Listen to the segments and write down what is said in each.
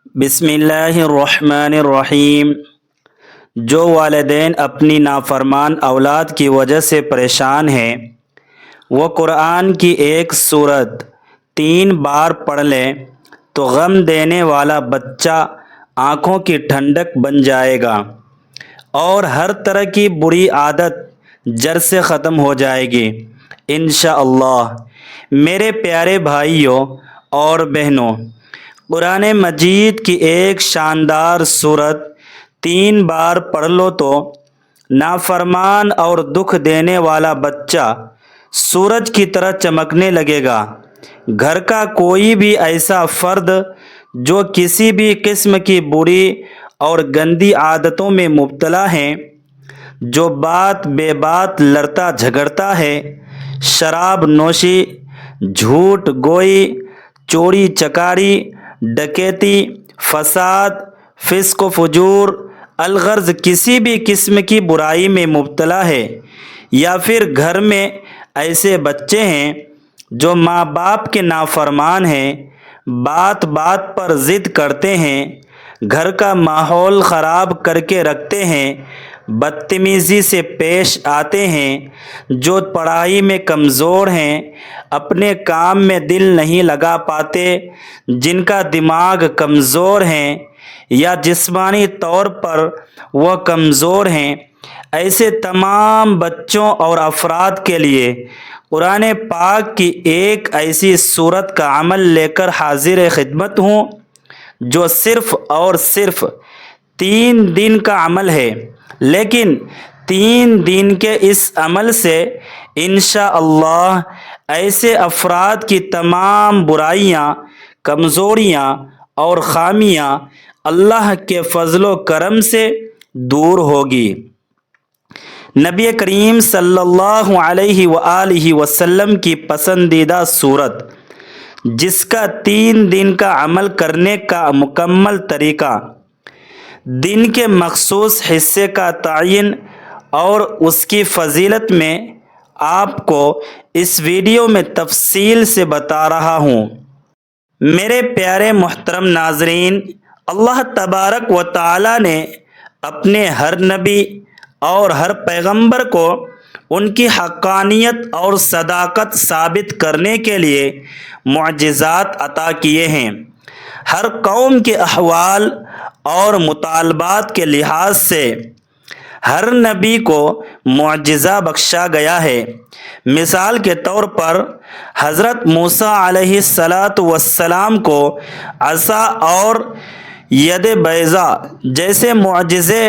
بسم اللہ الرحمن الرحیم۔ جو والدین اپنی نافرمان اولاد کی وجہ سے پریشان ہیں، وہ قرآن کی ایک سورت 3 بار پڑھ لیں تو غم دینے والا بچہ آنکھوں کی ٹھنڈک بن جائے گا اور ہر طرح کی بری عادت جڑ سے ختم ہو جائے گی انشاءاللہ۔ میرے پیارے بھائیوں اور بہنوں، قرآن مجید کی ایک شاندار سورت 3 بار پڑھ لو تو نافرمان اور دکھ دینے والا بچہ سورج کی طرح چمکنے لگے گا۔ گھر کا کوئی بھی ایسا فرد جو کسی بھی قسم کی بری اور گندی عادتوں میں مبتلا ہے، جو بات بے بات لڑتا جھگڑتا ہے، شراب نوشی، جھوٹ گوئی، چوری چکاری، ڈکیتی، فساد، فسق و فجور، الغرض کسی بھی قسم کی برائی میں مبتلا ہے، یا پھر گھر میں ایسے بچے ہیں جو ماں باپ کے نافرمان ہیں، بات بات پر ضد کرتے ہیں، گھر کا ماحول خراب کر کے رکھتے ہیں، بدتمیزی سے پیش آتے ہیں، جو پڑھائی میں کمزور ہیں، اپنے کام میں دل نہیں لگا پاتے، جن کا دماغ کمزور ہے یا جسمانی طور پر وہ کمزور ہیں، ایسے تمام بچوں اور افراد کے لیے قرآن پاک کی ایک ایسی صورت کا عمل لے کر حاضر خدمت ہوں جو صرف اور صرف 3 دن کا عمل ہے، لیکن 3 دن کے اس عمل سے انشاءاللہ ایسے افراد کی تمام برائیاں، کمزوریاں اور خامیاں اللہ کے فضل و کرم سے دور ہوگی۔ نبی کریم صلی اللہ علیہ وآلہ وسلم کی پسندیدہ سورت، جس کا 3 دن کا عمل کرنے کا مکمل طریقہ، دن کے مخصوص حصے کا تعین اور اس کی فضیلت میں آپ کو اس ویڈیو میں تفصیل سے بتا رہا ہوں۔ میرے پیارے محترم ناظرین، اللہ تبارک و تعالی نے اپنے ہر نبی اور ہر پیغمبر کو ان کی حقانیت اور صداقت ثابت کرنے کے لیے معجزات عطا کیے ہیں۔ ہر قوم کے احوال اور مطالبات کے لحاظ سے ہر نبی کو معجزہ بخشا گیا ہے۔ مثال کے طور پر حضرت موسیٰ علیہ السلام کو عصا اور ید بیضاء جیسے معجزے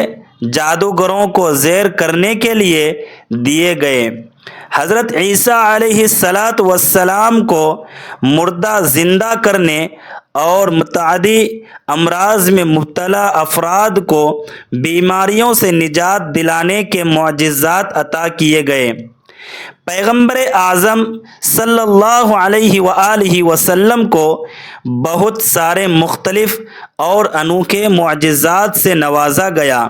جادوگروں کو زیر کرنے کے لیے دیے گئے۔ حضرت عیسیٰ علیہ السلام کو مردہ زندہ کرنے اور متعدی امراض میں مبتلا افراد کو بیماریوں سے نجات دلانے کے معجزات عطا کیے گئے۔ پیغمبر اعظم صلی اللہ علیہ وآلہ وسلم کو بہت سارے مختلف اور انوکھے معجزات سے نوازا گیا۔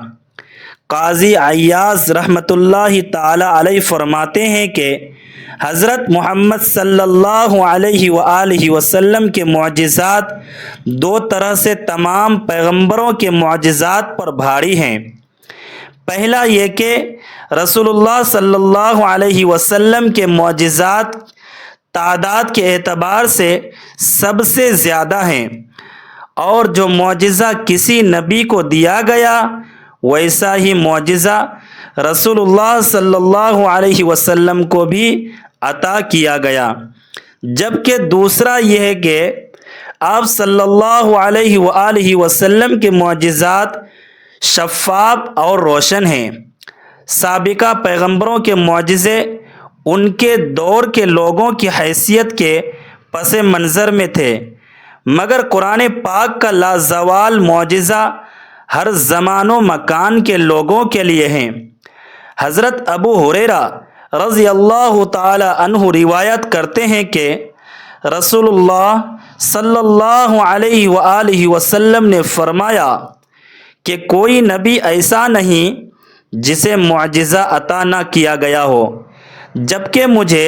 قاضی عیاض رحمۃ اللہ تعالی علیہ فرماتے ہیں کہ حضرت محمد صلی اللہ علیہ وآلہ وسلم کے معجزات 2 طرح سے تمام پیغمبروں کے معجزات پر بھاری ہیں۔ پہلا یہ کہ رسول اللہ صلی اللہ علیہ وسلم کے معجزات تعداد کے اعتبار سے سب سے زیادہ ہیں، اور جو معجزہ کسی نبی کو دیا گیا ویسا ہی معجزہ رسول اللہ صلی اللہ علیہ وسلم کو بھی عطا کیا گیا۔ جبکہ دوسرا یہ ہے کہ آپ صلی اللہ علیہ وآلہ وسلم کے معجزات شفاف اور روشن ہیں۔ سابقہ پیغمبروں کے معجزے ان کے دور کے لوگوں کی حیثیت کے پس منظر میں تھے، مگر قرآن پاک کا لازوال معجزہ ہر زمان و مکان کے لوگوں کے لیے ہیں۔ حضرت ابو ہریرہ رضی اللہ تعالی عنہ روایت کرتے ہیں کہ رسول اللہ صلی اللہ علیہ وآلہ وسلم نے فرمایا کہ کوئی نبی ایسا نہیں جسے معجزہ عطا نہ کیا گیا ہو، جبکہ مجھے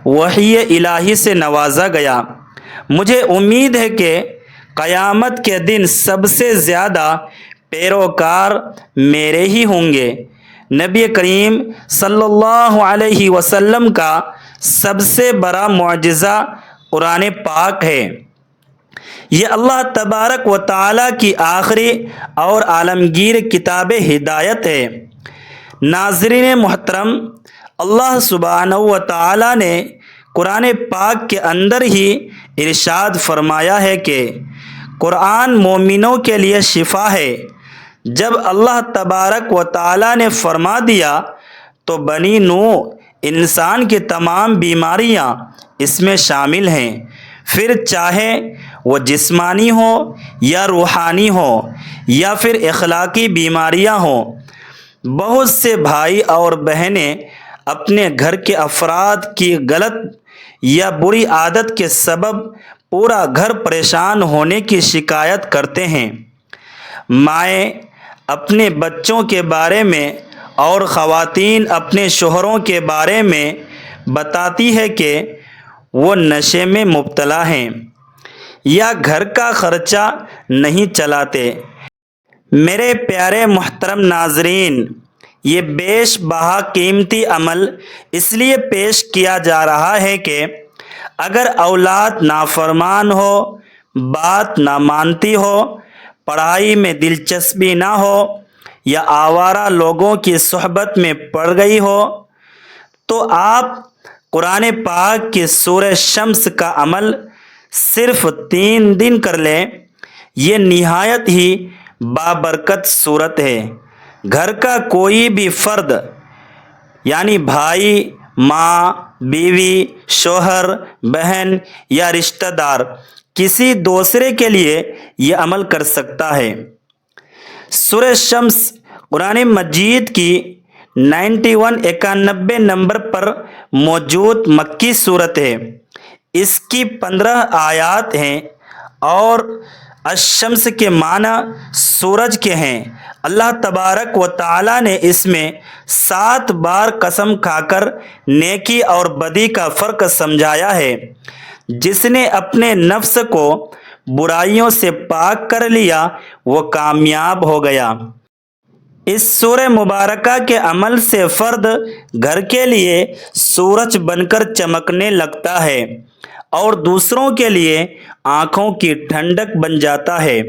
وحی الہی سے نوازا گیا۔ مجھے امید ہے کہ قیامت کے دن سب سے زیادہ پیروکار میرے ہی ہوں گے۔ نبی کریم صلی اللہ علیہ وسلم کا سب سے بڑا معجزہ قرآن پاک ہے۔ یہ اللہ تبارک و تعالیٰ کی آخری اور عالمگیر کتاب ہدایت ہے۔ ناظرین محترم، اللہ سبحانہ و تعالیٰ نے قرآن پاک کے اندر ہی ارشاد فرمایا ہے کہ قرآن مومنوں کے لیے شفا ہے۔ جب اللہ تبارک و تعالیٰ نے فرما دیا تو بنی نوح انسان کی تمام بیماریاں اس میں شامل ہیں، پھر چاہے وہ جسمانی ہو یا روحانی ہو یا پھر اخلاقی بیماریاں ہوں۔ بہت سے بھائی اور بہنیں اپنے گھر کے افراد کی غلط یا بری عادت کے سبب پورا گھر پریشان ہونے کی شکایت کرتے ہیں۔ مائیں اپنے بچوں کے بارے میں اور خواتین اپنے شوہروں کے بارے میں بتاتی ہے کہ وہ نشے میں مبتلا ہیں یا گھر کا خرچہ نہیں چلاتے۔ میرے پیارے محترم ناظرین، یہ بیش بہا قیمتی عمل اس لیے پیش کیا جا رہا ہے کہ اگر اولاد نافرمان ہو، بات نہ مانتی ہو، پڑھائی میں دلچسپی نہ ہو یا آوارہ لوگوں کی صحبت میں پڑ گئی ہو، تو آپ قرآن پاک کی سورہ شمس کا عمل صرف 3 دن کر لیں۔ یہ نہایت ہی بابرکت صورت ہے۔ گھر کا کوئی بھی فرد یعنی بھائی، ماں، بیوی، شوہر، بہن یا رشتہ دار کسی دوسرے کے لیے یہ عمل کر سکتا ہے۔ سورہ شمس قرآن مجید کی 91 نمبر پر موجود مکی صورت ہے۔ اس کی 15 آیات ہیں اور الشمس کے معنی سورج کے ہیں۔ اللہ تبارک و تعالیٰ نے اس میں 7 بار قسم کھا کر نیکی اور بدی کا فرق سمجھایا ہے۔ جس نے اپنے نفس کو برائیوں سے پاک کر لیا وہ کامیاب ہو گیا۔ اس سورہ مبارکہ کے عمل سے فرد گھر کے لیے سورج بن کر چمکنے لگتا ہے اور دوسروں کے لیے آنکھوں کی ٹھنڈک بن جاتا ہے۔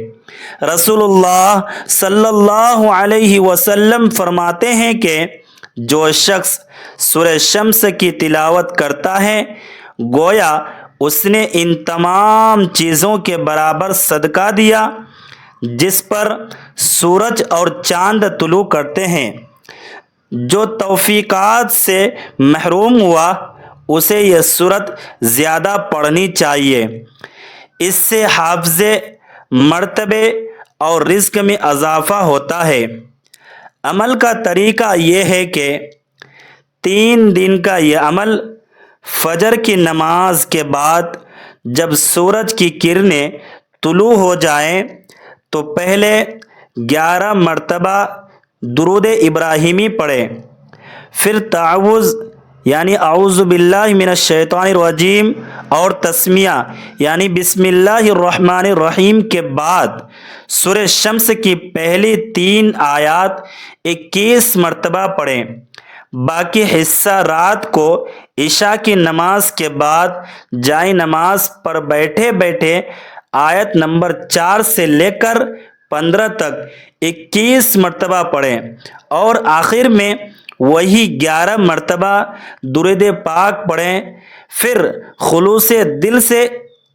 رسول اللہ صلی اللہ علیہ وسلم فرماتے ہیں کہ جو شخص سورہ شمس کی تلاوت کرتا ہے گویا اس نے ان تمام چیزوں کے برابر صدقہ دیا جس پر سورج اور چاند طلوع کرتے ہیں۔ جو توفیقات سے محروم ہوا اسے یہ سورت زیادہ پڑھنی چاہیے۔ اس سے حافظے، مرتبے اور رزق میں اضافہ ہوتا ہے۔ عمل کا طریقہ یہ ہے کہ 3 دن کا یہ عمل فجر کی نماز کے بعد جب سورج کی کرنیں طلوع ہو جائیں تو پہلے 11 مرتبہ درود ابراہیمی پڑھیں، پھر تعوذ یعنی اعوذ باللہ من الشیطان الرجیم اور تسمیہ یعنی بسم اللہ الرحمن الرحیم کے بعد سورہ شمس کی پہلی 3 آیات 21 مرتبہ پڑھیں۔ باقی حصہ رات کو عشاء کی نماز کے بعد جائے نماز پر بیٹھے بیٹھے آیت نمبر 4 سے لے کر 15 تک 21 مرتبہ پڑھیں اور آخر میں وہی 11 مرتبہ درود پاک پڑھیں۔ پھر خلوص دل سے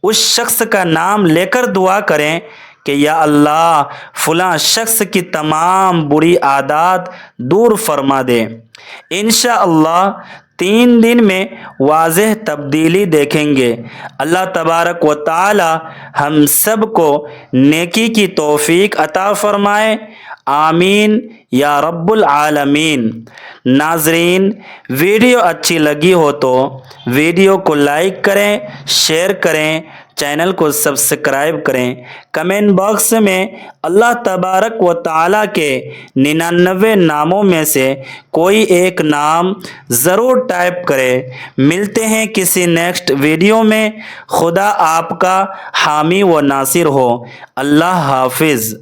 اس شخص کا نام لے کر دعا کریں کہ یا اللہ فلاں شخص کی تمام بری عادات دور فرما دے۔ انشاءاللہ 3 دن میں واضح تبدیلی دیکھیں گے۔ اللہ تبارک و تعالی ہم سب کو نیکی کی توفیق عطا فرمائے، آمین یا رب العالمین۔ ناظرین، ویڈیو اچھی لگی ہو تو ویڈیو کو لائک کریں، شیئر کریں، چینل کو سبسکرائب کریں۔ کمنٹ باکس میں اللہ تبارک و تعالیٰ کے 99 ناموں میں سے کوئی ایک نام ضرور ٹائپ کریں۔ ملتے ہیں کسی نیکسٹ ویڈیو میں۔ خدا آپ کا حامی و ناصر ہو۔ اللہ حافظ۔